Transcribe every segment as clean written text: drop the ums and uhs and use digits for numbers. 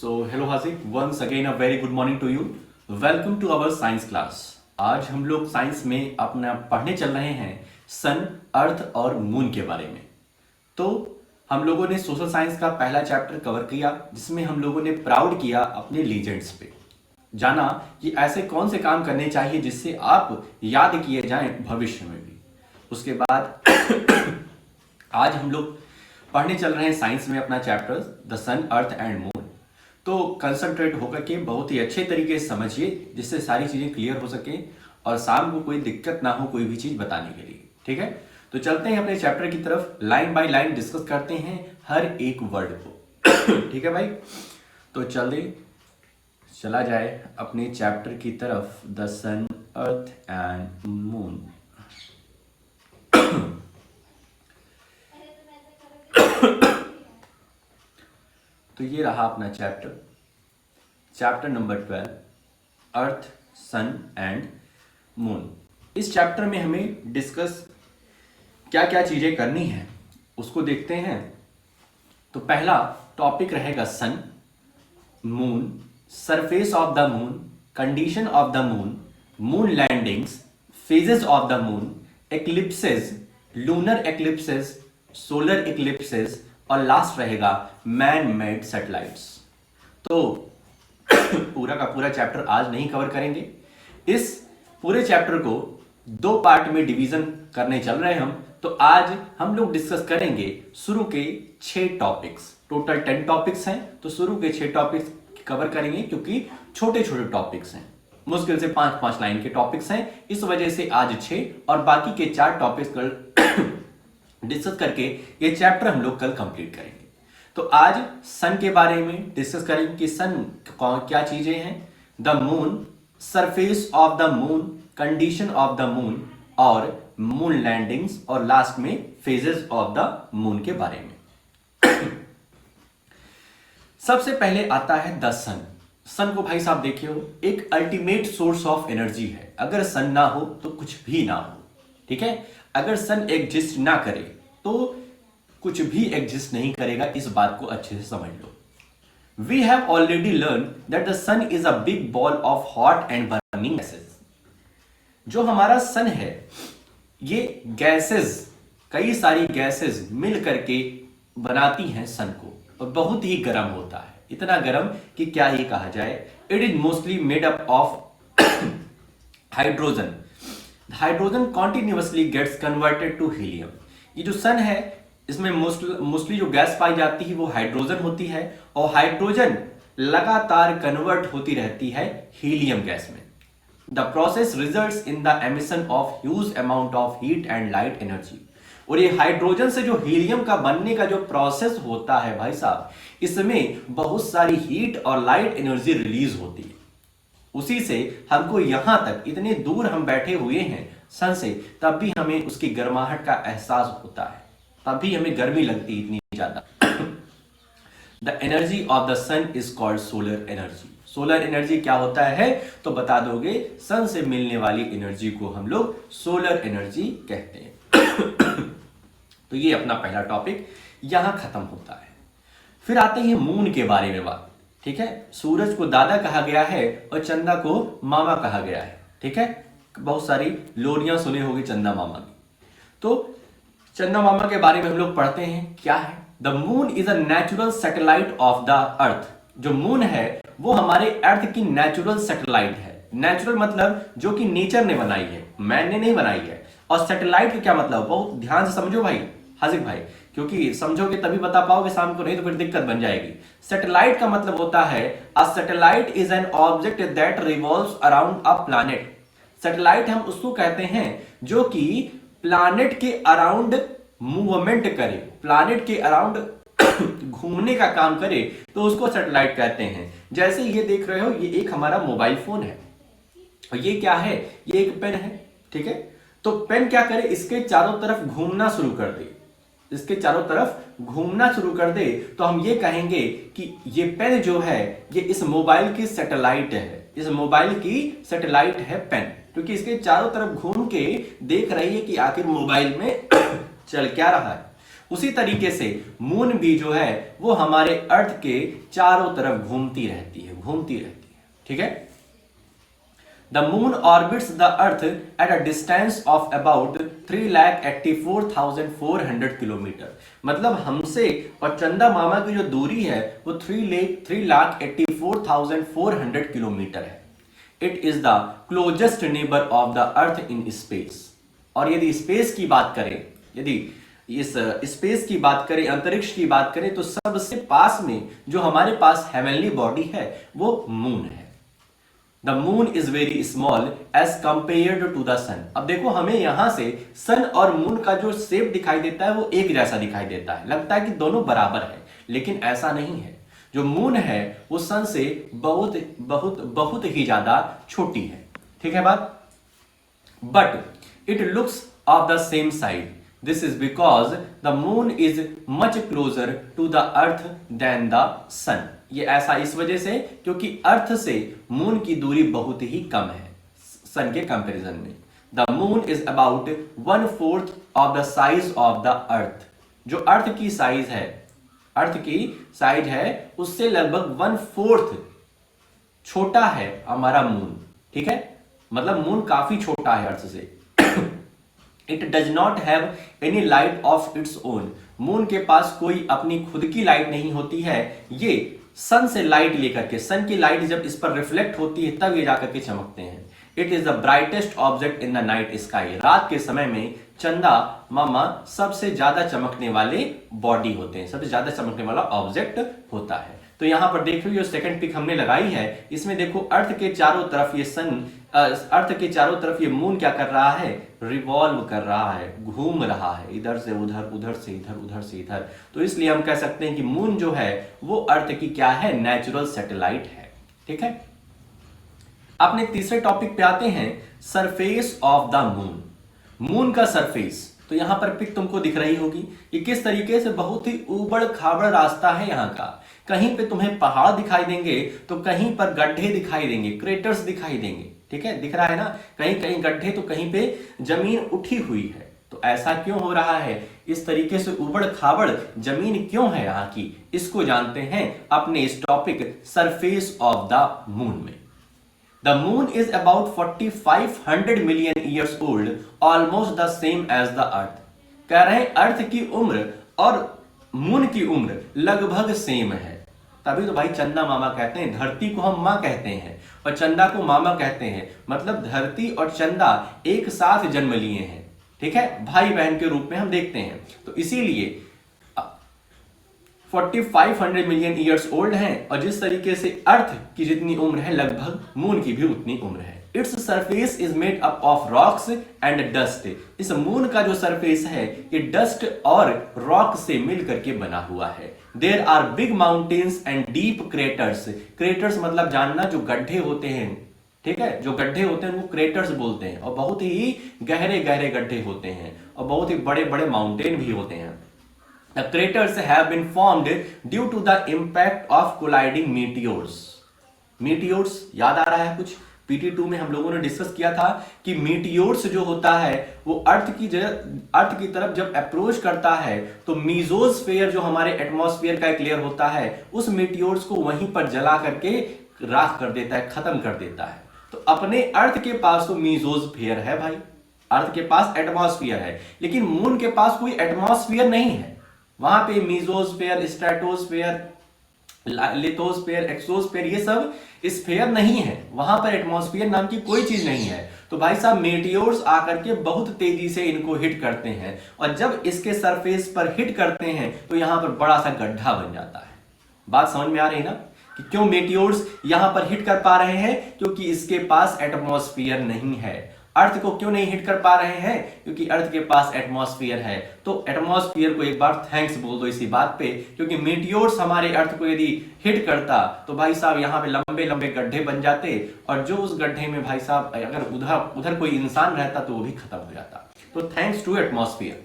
So, hello Hasik, once again a very good morning to you. Welcome to our science class. आज हम लोग science में अपना पढ़ने चल रहे हैं सन, अर्थ और मून के बारे में। तो हम लोगों ने सोशल साइंस का पहला चैप्टर कवर किया जिसमें हम लोगों ने प्राउड किया अपने लीजेंड्स पे, जाना कि ऐसे कौन से काम करने चाहिए जिससे आप याद किए जाएं भविष्य में भी। उसके बाद आज हम लोग पढ़ने चल रहे हैं साइंस में अपना chapter the sun, earth and moon. तो कंसंट्रेट होकर के बहुत ही अच्छे तरीके से समझिए जिससे सारी चीज़ें क्लियर हो सके और शाम को कोई दिक्कत ना हो कोई भी चीज़ बताने के लिए। ठीक है, तो चलते हैं अपने चैप्टर की तरफ, लाइन बाय लाइन डिस्कस करते हैं हर एक वर्ड को। ठीक है भाई, तो चला जाए अपने चैप्टर की तरफ, the sun, earth and moon. तो ये रहा अपना chapter number 12, earth, sun and moon. इस चैप्टर में हमें डिस्कस क्या क्या चीजें करनी है उसको देखते हैं। तो पहला टॉपिक रहेगा sun, moon, surface of the moon, condition of the moon, moon landings, phases of the moon, eclipses, lunar eclipses, solar eclipses और लास्ट रहेगा मैन मेड सैटेलाइट्स। तो पूरा का पूरा चैप्टर आज नहीं कवर करेंगे। इस पूरे चैप्टर को दो पार्ट में डिवीजन करने चल रहे हैं हम। तो आज हम लोग डिस्कस करेंगे शुरू के 6 टॉपिक्स, टोटल 10 टॉपिक्स हैं। तो शुरू के 6 टॉपिक्स कवर करेंगे क्योंकि छोटे छोटे टॉपिक्स हैं, मुश्किल से 5-5 लाइन के टॉपिक्स हैं, इस वजह से आज 6 और बाकी के 4 टॉपिक्स कल डिस्कस करके ये चैप्टर हम लोग कल कंप्लीट करेंगे। तो आज सन के बारे में डिस्कस करेंगे कि सन क्या चीजें हैं, the moon, surface of the moon, condition of the moon और मून लैंडिंग्स और लास्ट में फेजेस ऑफ द मून के बारे में। सबसे पहले आता है द सन। सन को भाई साहब देखिए, एक अल्टीमेट सोर्स ऑफ एनर्जी है। अगर सन ना हो तो कुछ भी ना हो। ठीक है, अगर सन एग्जिस्ट ना करे तो कुछ भी एग्जिस्ट नहीं करेगा, इस बात को अच्छे से समझ लो। We have already learn that the sun is a big ball of hot and burning gases. जो हमारा सन है ये गैसेस, कई सारी गैसेस मिल करके बनाती हैं सन को और बहुत ही गर्म होता है, इतना गर्म कि क्या ही कहा जाए। It is mostly made up of hydrogen. Hydrogen continuously gets converted to helium. ये जो सन है इसमें मोस्टली जो गैस पाई जाती है वो हाइड्रोजन होती है और हाइड्रोजन लगातार कन्वर्ट होती रहती है हीलियम गैस में। The process results in the emission of huge amount of heat and light energy. और ये हाइड्रोजन से जो हीलियम का बनने का जो प्रोसेस होता है भाई साहब, इसमें बहुत सारी हीट और लाइट एनर्जी रिलीज होती है। उसी से हमको यहां तक, इतने दूर हम बैठे हुए हैं सन से, तब भी हमें उसकी गर्माहट का एहसास होता है, तब भी हमें गर्मी लगती है इतनी ज्यादा। The energy of the sun is called solar energy. Solar energy क्या होता है तो बता दोगे, सन से मिलने वाली एनर्जी को हम लोग सोलर एनर्जी कहते हैं। तो ये अपना पहला टॉपिक यहां खत्म होता है। फिर आते हैं मून के बारे में बात। ठीक है, सूरज को दादा कहा गया है और चंदा को मामा कहा गया है। ठीक है, बहुत सारी लोरियां सुने होगी चंदा मामा की। तो चंदा मामा के बारे में हम लोग पढ़ते हैं, क्या है। The moon is a natural satellite of the अर्थ। जो मून है वो हमारे अर्थ की नेचुरल सैटेलाइट है। नेचुरल मतलब जो कि नेचर ने बनाई है, मैन ने नहीं बनाई है। और सैटेलाइट का क्या मतलब, बहुत ध्यान से समझो भाई हाजिक भाई, क्योंकि समझोगे तभी बता पाओगे शाम को, नहीं तो फिर दिक्कत बन जाएगी। सैटेलाइट का मतलब होता है a satellite is an object that revolves around a planet. Satellite हम उसको कहते हैं जो कि प्लैनेट के अराउंड मूवमेंट करे, प्लैनेट के अराउंड घूमने का काम करे, तो उसको सैटेलाइट कहते हैं। जैसे ये देख रहे हो, ये एक हमारा मोबाइल फोन है और ये क्या है, ये एक पेन है। ठीक है, तो पेन क्या करे, इसके चारों तरफ घूमना शुरू कर दे, इसके चारों तरफ घूमना शुरू कर दे, तो हम ये कहेंगे कि ये पेन जो है ये इस मोबाइल की सैटेलाइट है, इस मोबाइल की सैटेलाइट है पेन, क्योंकि इसके चारों तरफ घूम के देख रही है कि आखिर मोबाइल में चल क्या रहा है। उसी तरीके से मून भी जो है वो हमारे अर्थ के चारों तरफ घूमती रहती है, ठीक है। The moon orbits the earth at a distance of about 3,84,400 kilometre. मतलब हमसे और चंदा मामा की जो दूरी है वो 3,84,400 किलोमीटर है। It is the closest neighbour of the earth in space. और यदि स्पेस की बात करें, यदि इस स्पेस की बात करें, अंतरिक्ष की बात करें, तो सबसे पास में जो हमारे पास हेवनली बॉडी है वो मून है। The moon is very small as compared to the sun. अब देखो हमें यहां से सन और मून का जो शेप दिखाई देता है वो एक जैसा दिखाई देता है, लगता है कि दोनों बराबर है, लेकिन ऐसा नहीं है। जो मून है वो सन से बहुत बहुत बहुत ही ज्यादा छोटी है, ठीक है बात। But it looks of the same side. This is because the moon is much closer to the earth than the sun. ये ऐसा इस वजह से क्योंकि अर्थ से मून की दूरी बहुत ही कम है सन के कंपैरिजन में। The moon is about 1/4 of the size of the अर्थ। जो अर्थ की साइज है उससे लगभग 1/4 छोटा है हमारा मून, ठीक है। मतलब मून काफी छोटा है अर्थ से। It does not have any light of its own. Moon के पास कोई अपनी खुद की लाइट नहीं होती है, ये सन से लाइट लेकर के, सन की लाइट जब इस पर रिफ्लेक्ट होती है तब ये जाकर के चमकते हैं। It is the brightest object in the night sky. रात के समय में चंदा मामा सबसे ज्यादा चमकने वाले बॉडी होते हैं, सबसे ज्यादा चमकने वाला ऑब्जेक्ट होता है। तो यहां पर देख लो, ये सेकंड पिक हमने लगाई है, इसमें देखो अर्थ के चारों तरफ ये सन, अर्थ के चारों तरफ ये मून क्या कर रहा है, रिवॉल्व कर रहा है, घूम रहा है, इधर से उधर, उधर से इधर, उधर से इधर। तो इसलिए हम कह सकते हैं कि मून जो है वो अर्थ की क्या है, नेचुरल सैटेलाइट है, ठीक है। अपने तीसरे टॉपिक पे आते हैं, surface of the moon. Moon का सरफेस, तो यहां पर पिक तुमको दिख रही होगी कि किस तरीके से बहुत ही ऊबड़ खाबड़ रास्ता है यहाँ का। कहीं पे तुम्हें पहाड़ दिखाई देंगे तो कहीं पर गड्ढे दिखाई देंगे, क्रेटर्स दिखाई देंगे, ठीक है, दिख रहा है ना, कहीं कहीं गड्ढे तो कहीं पे जमीन उठी हुई है। तो ऐसा क्यों हो रहा है, इस तरीके से उबड़ खाबड़ जमीन क्यों है यहाँ की, इसको जानते हैं अपने इस topic surface of the moon में। The moon is about 4500 million years old, almost the same age the earth. कह रहे हैं अर्थ की उम्र और मून की उम्र लगभग सेम है। तभी तो भाई चंदा मामा कहते हैं, धरती को हम माँ कहते हैं और चंदा को मामा कहते हैं। मतलब धरती और चंदा एक साथ जन्म लिए हैं, ठीक है, भाई बहन के रूप में हम देखते हैं। तो इसीलिए 4500 मिलियन ईयर्स ओल्ड हैं और जिस तरीके से अर्थ की जितनी उम्र है लगभग मून की भी उतनी उम्र है। Its surface is made up of rocks and dust. इस मून का जो सरफेस है ये डस्ट और रॉक से मिल करके बना हुआ है। There are big mountains and deep craters. Craters मतलब जानना, जो गड्ढे होते हैं, ठीक है, जो गड्ढे होते हैं वो क्रेटर्स बोलते हैं, और बहुत ही गहरे गहरे गड्ढे होते हैं और बहुत ही बड़े बड़े माउंटेन भी होते हैं। The craters have been formed due to the impact of colliding meteors. Meteors याद आ रहा है कुछ? PT2 में हम लोगों ने डिस्कस किया था कि मीटियोर्स जो होता है वो अर्थ की तरफ जब अप्रोच करता है तो मीजोस्फेयर जो हमारे एटमॉस्फेयर का एक लेयर होता है उस मीटियोर्स को वहीं पर जला करके राख कर देता है, खत्म कर देता है। तो अपने अर्थ के पास तो मीजोस्फेयर है भाई, अर्थ के पास एटमॉस्फेयर है, लेकिन मून के पास कोई एटमॉस्फेयर नहीं है। वहां पे मीजोस्फेयर, स्ट्रेटोस्फेयर, लिथोस्फेयर, एक्सोस्फेयर ये सब स्फेयर नहीं है, वहां पर एटमॉस्फेयर नाम की कोई चीज नहीं है। तो भाई साहब मेटियोर्स आकर के बहुत तेजी से इनको हिट करते हैं और जब इसके सरफेस पर हिट करते हैं तो यहां पर बड़ा सा गड्ढा बन जाता है। बात समझ में आ रही है ना कि क्यों मेटियोर्स यहां पर हिट कर पा रहे हैं? क्योंकि इसके पास एटमॉस्फेयर नहीं है। अर्थ को क्यों नहीं हिट कर पा रहे हैं? क्योंकि अर्थ के पास एटमॉस्फेयर है। तो एटमॉस्फेयर को एक बार थैंक्स बोल दो इसी बात पे, क्योंकि मीटियोर्स हमारे अर्थ को यदि हिट करता तो भाई साहब यहाँ पे लंबे लंबे गड्ढे बन जाते और जो उस गड्ढे में भाई साहब अगर उधर कोई इंसान रहता तो वो भी खत्म हो जाता। तो thanks to atmosphere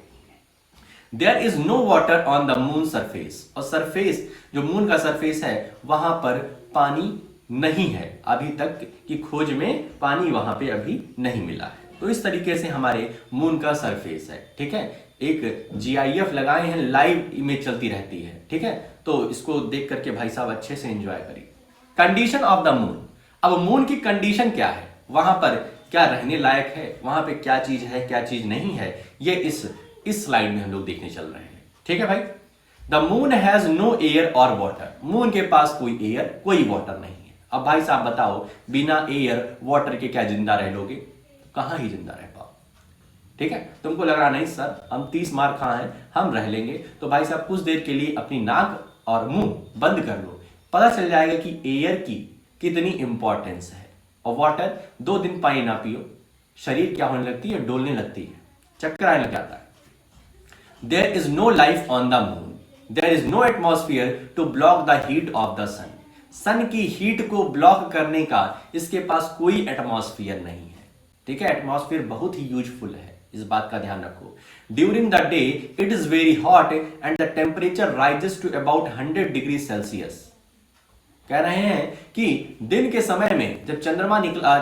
there is no water on the moon surface. और सरफेस जो मून का सरफेस है वहां पर पानी नहीं है, अभी तक की खोज में पानी वहां पे अभी नहीं मिला है। तो इस तरीके से हमारे मून का सरफेस है, ठीक है। एक GIF लगाए हैं, लाइव इमेज चलती रहती है, ठीक है। तो इसको देख करके भाई साहब अच्छे से एंजॉय करिए। Condition of the moon. अब मून की कंडीशन क्या है, वहां पर क्या रहने लायक है, वहां पे क्या चीज है क्या चीज नहीं है, ये इस स्लाइड में हम लोग देखने चल रहे हैं, ठीक है भाई। The moon has no air और वाटर। मून के पास कोई एयर कोई वाटर नहीं है। अब भाई साहब बताओ, बिना एयर वाटर के क्या जिंदा रह लोगे, कहां ही जिंदा रह पाओ, ठीक है। तुमको लग रहा नहीं सर हम 30 मार खा हैं, हम रह लेंगे, तो भाई साहब कुछ देर के लिए अपनी नाक और मुंह बंद कर लो, पता चल जाएगा कि एयर की कितनी इंपॉर्टेंस है। और वाटर, 2 दिन पानी ना पियो, शरीर क्या होने लगती है, डोलने लगती है, चक्कर आने लग जाता है। There is no life on the moon, there is no atmosphere to block the heat of the sun. Sun की हीट को ब्लॉक करने का इसके पास कोई एटमॉस्फेयर नहीं है, ठीक है। एटमॉस्फेयर बहुत ही यूजफुल है, इस बात का ध्यान रखो। During the day it is very hot and the temperature rises to about 100 degree Celsius. कह रहे हैं कि दिन के समय में जब चंद्रमा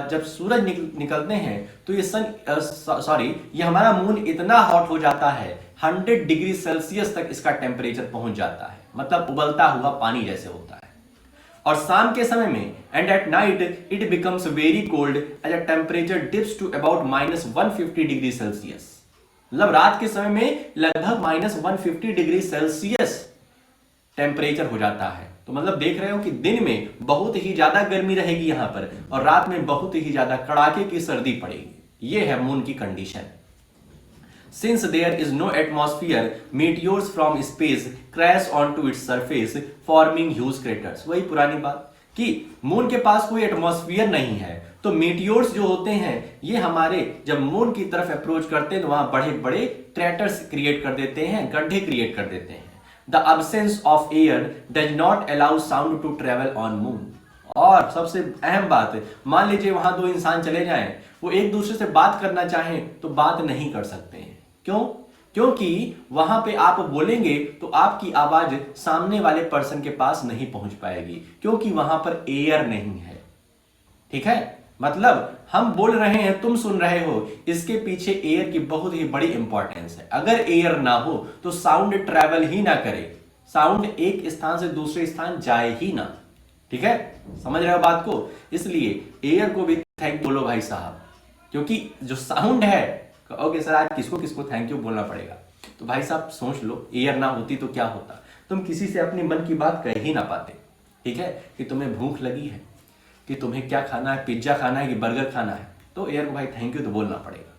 जब सूरज निकलते हैं तो ये हमारा मून इतना हॉट हो जाता है, 100 डिग्री सेल्सियस तक इसका टेम्परेचर पहुंच जाता है, मतलब उबलता हुआ पानी जैसे होता है। और शाम के समय में and at night it becomes very cold as a temperature dips to about -150 degree Celsius. मतलब रात के समय में लगभग -150 डिग्री सेल्सियस टेम्परेचर हो जाता है। तो मतलब देख रहे हो कि दिन में बहुत ही ज्यादा गर्मी रहेगी यहां पर, और रात में बहुत ही ज्यादा कड़ाके की सर्दी पड़ेगी। यह है मून की condition. Since there is no atmosphere, meteors from space crash onto its surface, forming huge craters. वही पुरानी बात कि मून के पास कोई एटमॉस्फेयर नहीं है, तो मीटियोर्स जो होते हैं ये हमारे जब मून की तरफ अप्रोच करते हैं तो वहां बड़े बड़े क्रेटर्स क्रिएट कर देते हैं, गड्ढे क्रिएट कर देते हैं। The absence of air does not allow sound to travel on moon. और सबसे अहम बात है, मान लीजिए वहां 2 इंसान चले जाएं, वो एक दूसरे से बात करना चाहें तो बात नहीं कर सकते हैं। क्यों? क्योंकि वहां पे आप बोलेंगे तो आपकी आवाज सामने वाले पर्सन के पास नहीं पहुंच पाएगी, क्योंकि वहां पर एयर नहीं है, ठीक है। मतलब हम बोल रहे हैं, तुम सुन रहे हो, इसके पीछे एयर की बहुत ही बड़ी इंपॉर्टेंस है। अगर एयर ना हो तो साउंड ट्रैवल ही ना करे, साउंड एक स्थान से दूसरे स्थान जाए ही ना, ठीक है। समझ रहे हो बात को? इसलिए एयर को भी थैंक बोलो भाई साहब, क्योंकि जो साउंड है, कहोगे सर आज किसको किसको थैंक यू बोलना पड़ेगा, तो भाई साहब सोच लो, एयर ना होती तो क्या होता। तुम किसी से अपने मन की बात कह ही ना पाते, ठीक है, कि तुम्हें भूख लगी है, कि तुम्हें क्या खाना है, पिज्जा खाना है कि बर्गर खाना है, तो एयर को भाई थैंक यू तो बोलना पड़ेगा।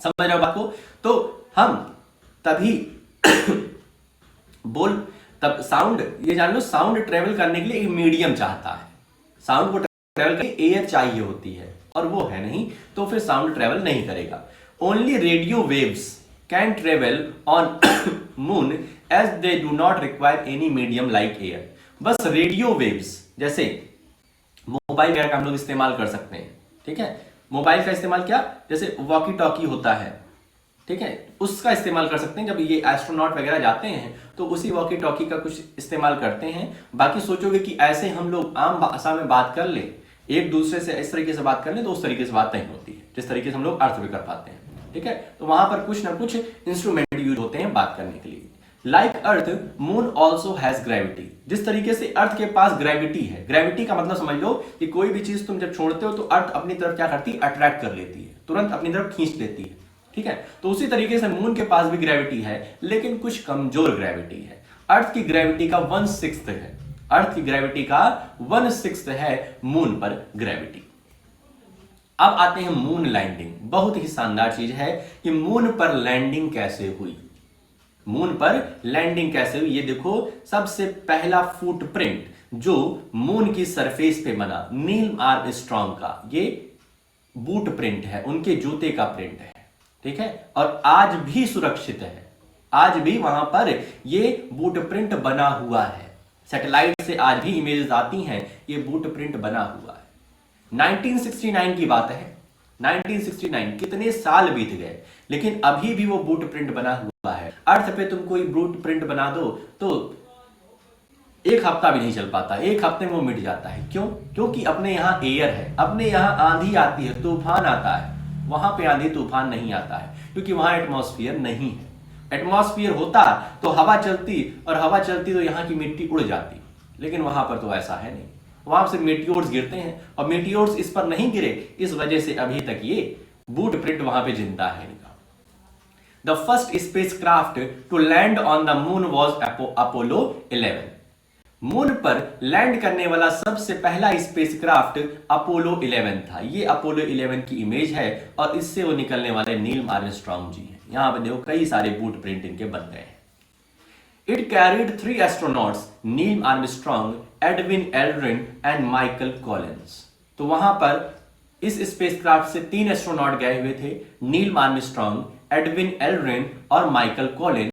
समझ रहे हो बात को? तो हम तभी तब साउंड, ये जान लो, साउंड ट्रेवल करने के लिए एक मीडियम चाहता है। साउंड को ट्रेवल करने एयर चाहिए होती है, और वो है नहीं, तो फिर साउंड ट्रेवल नहीं करेगा। Only radio waves can travel on moon as they do not require any medium like air. बस रेडियो वेव्स, जैसे मोबाइल वगैरह का हम लोग इस्तेमाल कर सकते हैं, ठीक है। मोबाइल का इस्तेमाल क्या, जैसे वॉकी टॉकी होता है, ठीक है, उसका इस्तेमाल कर सकते हैं। जब ये एस्ट्रोनॉट वगैरह जाते हैं तो उसी वॉकी टॉकी का कुछ इस्तेमाल करते हैं। बाकी सोचोगे कि ऐसे हम लोग आम भाषा में बात कर ले, एक दूसरे से इस तरीके से बात कर ले, तो उस तरीके से बात नहीं होती है जिस तरीके से हम लोग अर्थ में कर पाते हैं, ठीक है। तो वहां पर कुछ ना कुछ इंस्ट्रूमेंट यूज होते हैं बात करने के लिए। Like earth moon also has gravity. जिस तरीके से अर्थ के पास ग्रेविटी है, ग्रेविटी का मतलब समझ लो कि कोई भी चीज तुम जब छोड़ते हो तो अर्थ अपनी तरफ क्या करती है, अट्रैक्ट कर लेती है, तुरंत अपनी तरफ खींच लेती है, ठीक है। तो उसी तरीके से मून के पास भी ग्रेविटी है, लेकिन कुछ कमजोर ग्रेविटी है। अर्थ की ग्रेविटी का 1/6 है, अर्थ की ग्रेविटी का 1/6 है मून पर ग्रेविटी। अब आते हैं मून लैंडिंग। बहुत ही शानदार चीज है कि मून पर लैंडिंग कैसे हुई। मून पर लैंडिंग कैसे हुई, ये देखो। सबसे पहला फुटप्रिंट जो मून की सरफेस पे बना, नील आर्मस्ट्रांग का ये बूट प्रिंट है, उनके जूते का प्रिंट है, ठीक है। और आज भी सुरक्षित है, आज भी वहां पर ये बूट प्रिंट बना हुआ है। सैटेलाइट से आज भी इमेजेस आती हैं, ये बूट प्रिंट बना हुआ है। 1969 की बात है, 1969, कितने साल बीत गए, लेकिन अभी भी वो बूट प्रिंट बना हुआ है। अर्थ पे तुम कोई बूट प्रिंट बना दो तो 1 हफ्ता भी नहीं चल पाता, 1 हफ्ते में वो मिट जाता है। क्यों? क्योंकि अपने यहाँ एयर है, अपने यहाँ आंधी आती है, तूफान आता है, वहां पे आंधी तूफान नहीं आता है, क्योंकि वहां एटमॉस्फेयर नहीं है। एटमॉस्फेयर होता तो हवा चलती, और हवा चलती तो यहाँ की मिट्टी उड़ जाती, लेकिन वहां पर तो ऐसा है नहीं, वहां से मेटियोर्स गिरते हैं, और मेटियोर्स इस पर नहीं गिरे, इस वजह से अभी तक ये बूट प्रिंट वहां पे जिंदा है इनका। The first spacecraft to land on the moon was Apollo 11। Moon पर लैंड करने वाला सबसे पहला स्पेसक्राफ्ट अपोलो 11 था। ये अपोलो 11 की इमेज है, और इससे वो निकलने वाले नील आर्मस्ट्रांग जी हैं। यहां पर देखो कई सारे बूट प्रिंट इनके बन गए हैं। It carried 3 astronauts, Neil Armstrong, Edwin Aldrin and Michael Collins. तो वहां पर इस स्पेसक्राफ्ट से 3 एस्ट्रोनॉट गए हुए थे, नील आर्मस्ट्रांग, एडविन एल्ड्रिन और माइकल कॉलिन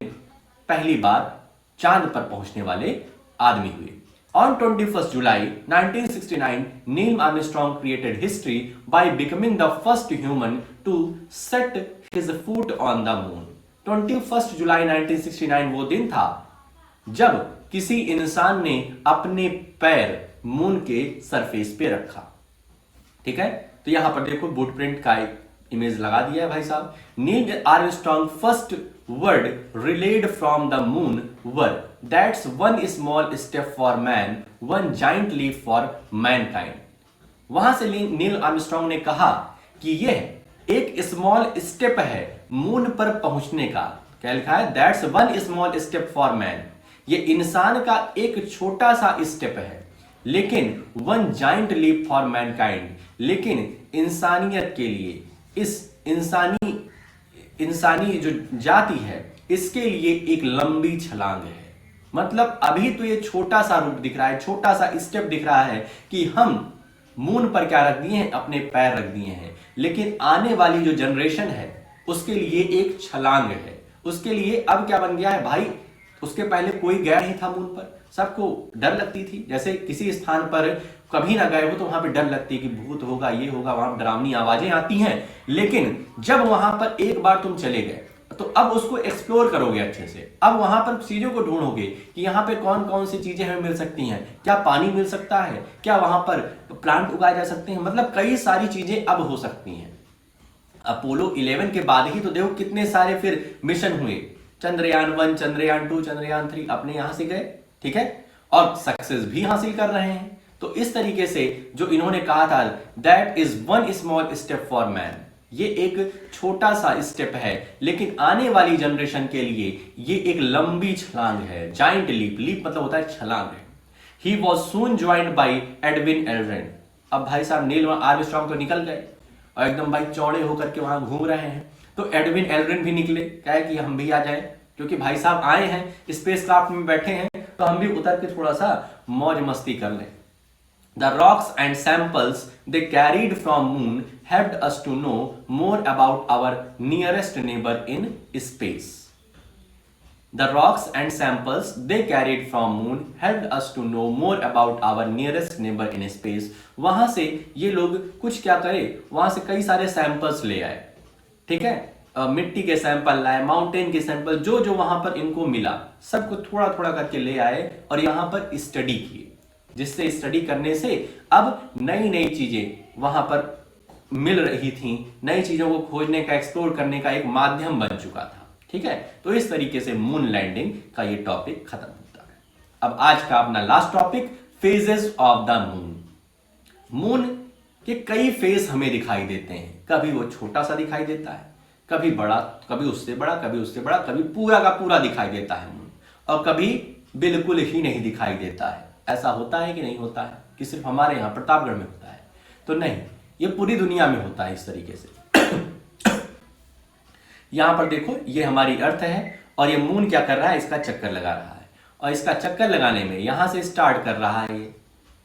पहली बार चांद पर पहुंचने वाले आदमी हुए। On 21st July 1969, Neil Armstrong created history by becoming the first human to set his foot on the moon. 21st July 1969 वो दिन था जब किसी इंसान ने अपने पैर मून के सरफेस पे रखा। ठीक है, तो यहां पर देखो बूट प्रिंट का इमेज लगा दिया है भाई साहब। Neil Armstrong first word relayed from the moon were that's one small step for man, one giant leap for mankind. वहां से नील आर्मस्ट्रांग ने कहा कि यह एक स्मॉल स्टेप है मून पर पहुंचने का। क्या लिखा है? That's one small step for man. ये इंसान का एक छोटा सा स्टेप है, लेकिन one giant leap for mankind, लेकिन इंसानियत के लिए, इस इंसानी जो जाति है इसके लिए एक लंबी छलांग है। मतलब अभी तो ये छोटा सा रूट दिख रहा है, छोटा सा स्टेप दिख रहा है कि हम मून पर क्या रख दिए हैं, अपने पैर रख दिए हैं, लेकिन आने वाली जो जनरेशन है उसके लिए एक छलांग है। उसके लिए अब क्या बन गया है भाई, उसके पहले कोई गया नहीं था मून पर, सबको डर लगती थी। जैसे किसी स्थान पर कभी ना गए हो तो वहां पे डर लगती है कि भूत होगा, ये होगा, वहां डरावनी आवाजें आती हैं। लेकिन जब वहां पर एक बार तुम चले गए तो अब उसको एक्सप्लोर करोगे अच्छे से। अब वहां पर चीजों को ढूंढोगे कि यहाँ पे कौन कौन सी चीजें हमें मिल सकती हैं, क्या पानी मिल सकता है, क्या वहां पर प्लांट उगाए जा सकते हैं, मतलब कई सारी चीजें अब हो सकती हैं। अपोलो 11 के बाद ही तो देखो कितने सारे फिर मिशन हुए, चंद्रयान 1, चंद्रयान 2, चंद्रयान 3 अपने यहां से गए, ठीक है, और सक्सेस भी हासिल कर रहे हैं। तो इस तरीके से जो इन्होंने कहा था that is one small step for man, ये एक छोटा सा स्टेप है, लेकिन आने वाली जनरेशन के लिए ये एक लंबी छलांग है। जाइंट लीप, लीप मतलब होता है छलांग है। He was soon joined by Edwin Aldrin. अब भाई साहब नील आर्मस्ट्रांग तो निकल गए और एकदम भाई चौड़े होकर के वहां घूम रहे हैं, तो एडविन एल्ड्रिन भी निकले, क्या है कि हम भी आ जाए, क्योंकि भाई साहब आए हैं स्पेसक्राफ्ट में बैठे हैं तो हम भी उतर के थोड़ा सा मौज मस्ती कर लें। The rocks and samples they carried from moon helped us to know more about our nearest neighbor in space. The rocks and samples they carried from moon helped us to know more about our nearest neighbor in space. वहां से ये लोग कुछ क्या करे, वहां से कई सारे सैंपल्स ले आए, ठीक है, मिट्टी के सैंपल लाए, माउंटेन के सैंपल, जो जो वहां पर इनको मिला सबको थोड़ा थोड़ा करके ले आए और यहां पर स्टडी किए, जिससे स्टडी करने से अब नई नई चीजें वहां पर मिल रही थी, नई चीजों को खोजने का, एक्सप्लोर करने का एक माध्यम बन चुका था। ठीक है, तो इस तरीके से मून लैंडिंग का ये टॉपिक खत्म होता है। अब आज का अपना last topic, phases of the moon. Moon के कई फेज हमें दिखाई देते हैं, कभी वो छोटा सा दिखाई देता है, कभी बड़ा, कभी उससे बड़ा, कभी उससे बड़ा, कभी पूरा का पूरा दिखाई देता है मून, और कभी बिल्कुल ही नहीं दिखाई देता है। ऐसा होता है कि नहीं होता है कि सिर्फ हमारे यहाँ प्रतापगढ़ में होता है? तो नहीं, ये पूरी दुनिया में होता है इस तरीके से। यहां पर देखो ये हमारी अर्थ है और ये मून क्या कर रहा है, इसका चक्कर लगा रहा है, और इसका चक्कर लगाने में यहां से स्टार्ट कर रहा है,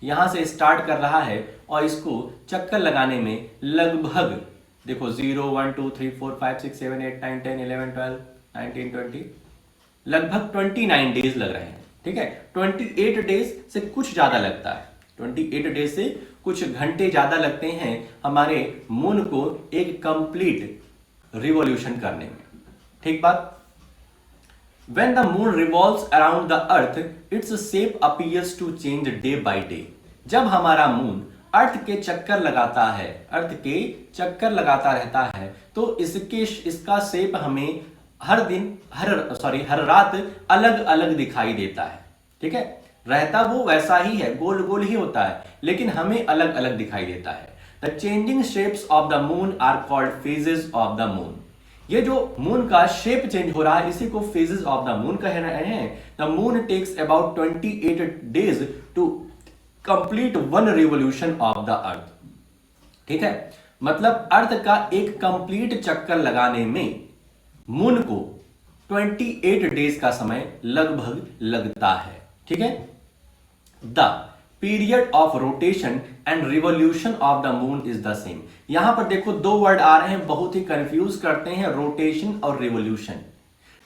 यहां से स्टार्ट कर रहा है और इसको चक्कर लगाने में लगभग देखो 0 1 2 3 4 5 6 7 8 9 10 11 12 19 20 लगभग 29 डेज लग रहे हैं। ठीक है, 28 डेज से कुछ ज्यादा लगता है, 28 डेज से कुछ घंटे ज्यादा लगते हैं हमारे मून को एक कंप्लीट रिवॉल्यूशन करने में। ठीक बात। When the moon revolves around the earth, its shape appears to change day by day. जब हमारा मून अर्थ के चक्कर लगाता है, अर्थ के चक्कर लगाता रहता है, तो इसका शेप हमें हर रात अलग अलग दिखाई देता है। ठीक है, रहता वो वैसा ही है, गोल गोल ही होता है, लेकिन हमें अलग अलग दिखाई देता है। The changing shapes of the moon are called phases of the moon. ये जो मून का शेप चेंज हो रहा है इसी को फेजेस ऑफ द मून कह रहे हैं। The moon takes about 28 days to complete one revolution of the earth. ठीक है, मतलब अर्थ का एक कंप्लीट चक्कर लगाने में मून को 28 डेज का समय लगभग लगता है। ठीक है, the period of rotation and revolution of the moon is the same. यहां पर देखो दो वर्ड आ रहे हैं, बहुत ही कंफ्यूज करते हैं, रोटेशन और रिवोल्यूशन।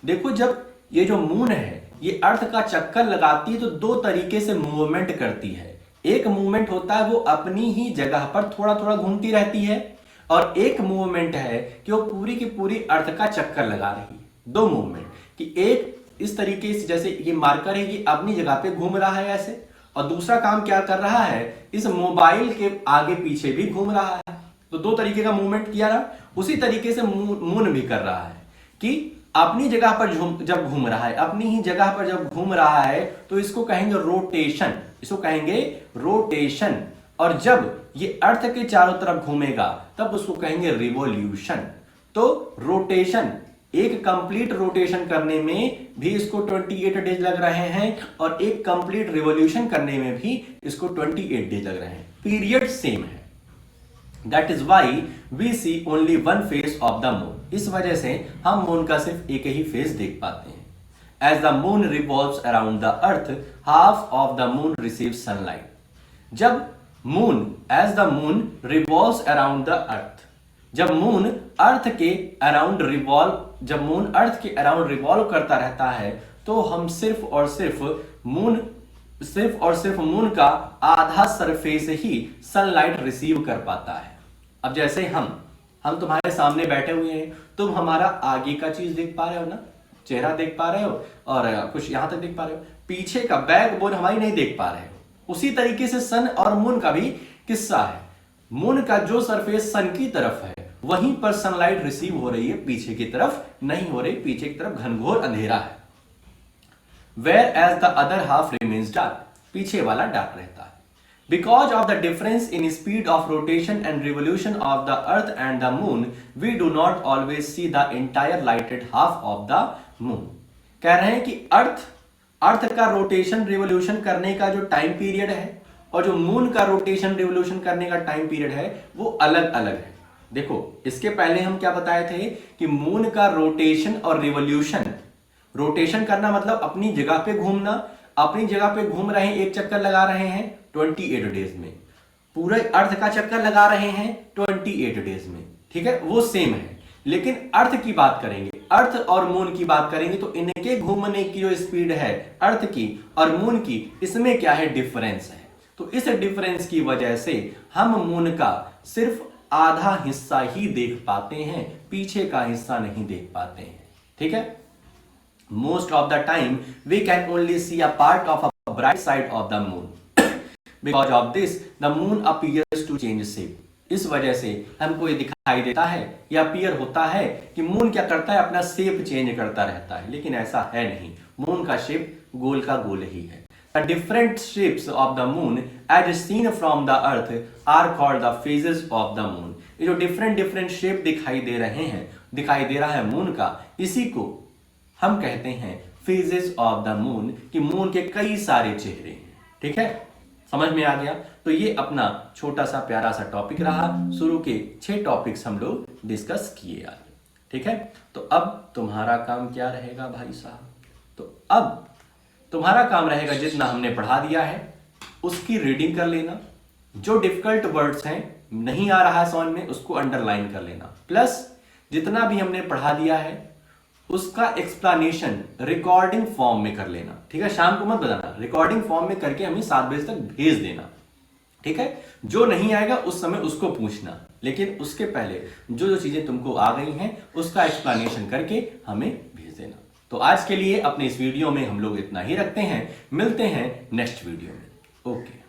देखो जब ये जो मून है ये अर्थ का चक्कर लगाती है तो दो तरीके से मूवमेंट करती है। एक मूवमेंट होता है वो अपनी ही जगह पर थोड़ा थोड़ा घूमती रहती है, और एक मूवमेंट है कि वो पूरी की पूरी अर्थ का चक्कर लगा रही है। दो मूवमेंट कि एक इस तरीके से, जैसे ये मार्कर है ये अपनी जगह पे घूम रहा है ऐसे, और दूसरा काम क्या कर रहा है, इस मोबाइल के आगे पीछे भी घूम रहा है। तो दो तरीके का मूवमेंट किया रहा। उसी तरीके से मून भी कर रहा है कि अपनी जगह पर जब घूम रहा है, अपनी ही जगह पर जब घूम रहा है तो इसको कहेंगे रोटेशन, इसको कहेंगे रोटेशन। और जब ये अर्थ के चारों तरफ घूमेगा तब उसको कहेंगे रिवोल्यूशन। तो रोटेशन, एक कंप्लीट रोटेशन करने में भी इसको 28 डेज लग रहे हैं, और एक कंप्लीट रिवोल्यूशन करने में भी इसको 28 डेज लग रहे हैं। पीरियड सेम है। That is why we see only one face of the moon. इस वजह से हम मून का सिर्फ एक ही फेस देख पाते हैं। As the moon revolves around the earth, half of the moon receives sunlight. जब moon as the moon revolves around the earth, जब मून अर्थ के अराउंड रिवॉल्व करता रहता है तो हम सिर्फ और सिर्फ मून का आधा सरफेस ही सनलाइट रिसीव कर पाता है। अब जैसे हम तुम्हारे सामने बैठे हुए हैं, तुम हमारा आगे का चीज देख पा रहे हो ना, चेहरा देख पा रहे हो और कुछ यहां तक देख पा रहे हो, पीछे का बैकबोन हमारी नहीं देख पा रहे हो। उसी तरीके से सन और मून का भी किस्सा है। मून का जो सरफेस सन की तरफ है वहीं पर सनलाइट रिसीव हो रही है, पीछे की तरफ नहीं हो रही, पीछे की तरफ घनघोर अंधेरा है। Whereas the other half remains dark, पीछे वाला डार्क रहता है। Because of the difference in speed of rotation and revolution of the earth and the moon, we do not always see the entire lighted half of the moon. कह रहे हैं कि अर्थ का rotation revolution करने का जो टाइम पीरियड है और जो मून का रोटेशन रिवोल्यूशन करने का टाइम पीरियड है वो अलग अलग है। देखो इसके पहले हम क्या बताए थे कि मून का रोटेशन और रिवोल्यूशन, रोटेशन करना मतलब अपनी जगह पे घूमना, अपनी जगह पे घूम रहे हैं, एक चक्कर लगा रहे हैं 28 डेज में, पूरे अर्थ का चक्कर लगा रहे हैं 28 डेज में। ठीक है, वो सेम है। लेकिन अर्थ की बात करेंगे, अर्थ और मून की बात करेंगे तो इनके घूमने की जो स्पीड है अर्थ की और मून की, इसमें क्या है, डिफरेंस है। तो इस डिफरेंस की वजह से हम मून का सिर्फ आधा हिस्सा ही देख पाते हैं, पीछे का हिस्सा नहीं देख पाते हैं। ठीक है, most of the time we can only see a part of a bright side of the moon. Because of this the moon appears to change shape. इस वजह से हमको ये दिखाई देता है या अपीयर होता है कि मून क्या करता है, अपना शेप चेंज करता रहता है, लेकिन ऐसा है नहीं। मून का शेप गोल का गोल ही है। The different shapes of the moon as seen from the earth are called the phases of the moon। ये जो different shape दिखाई दे रहा है मून का, इसी को हम कहते हैं phases of the moon, कि मून के कई सारे चेहरे हैं। ठीक है, समझ में आ गया। तो ये अपना छोटा सा प्यारा सा टॉपिक रहा। शुरू के 6 टॉपिक्स हम लोग डिस्कस किए आज। ठीक है, तो अब तुम्हारा काम क्या रहेगा भाई साहब, तो अब तुम्हारा काम रहेगा जितना हमने पढ़ा दिया है उसकी रीडिंग कर लेना, जो डिफिकल्ट वर्ड्स हैं नहीं आ रहा है समझ में उसको अंडरलाइन कर लेना, प्लस जितना भी हमने पढ़ा दिया है उसका एक्सप्लेनेशन रिकॉर्डिंग फॉर्म में कर लेना। ठीक है, शाम को मत बताना, रिकॉर्डिंग फॉर्म में करके हमें 7 बजे तक भेज देना। ठीक है, जो नहीं आएगा उस समय उसको पूछना, लेकिन उसके पहले जो चीजें तुमको आ गई हैं उसका एक्सप्लेनेशन करके हमें भेज देना। तो आज के लिए अपने इस वीडियो में हम लोग इतना ही रखते हैं, मिलते हैं नेक्स्ट वीडियो में। ओके।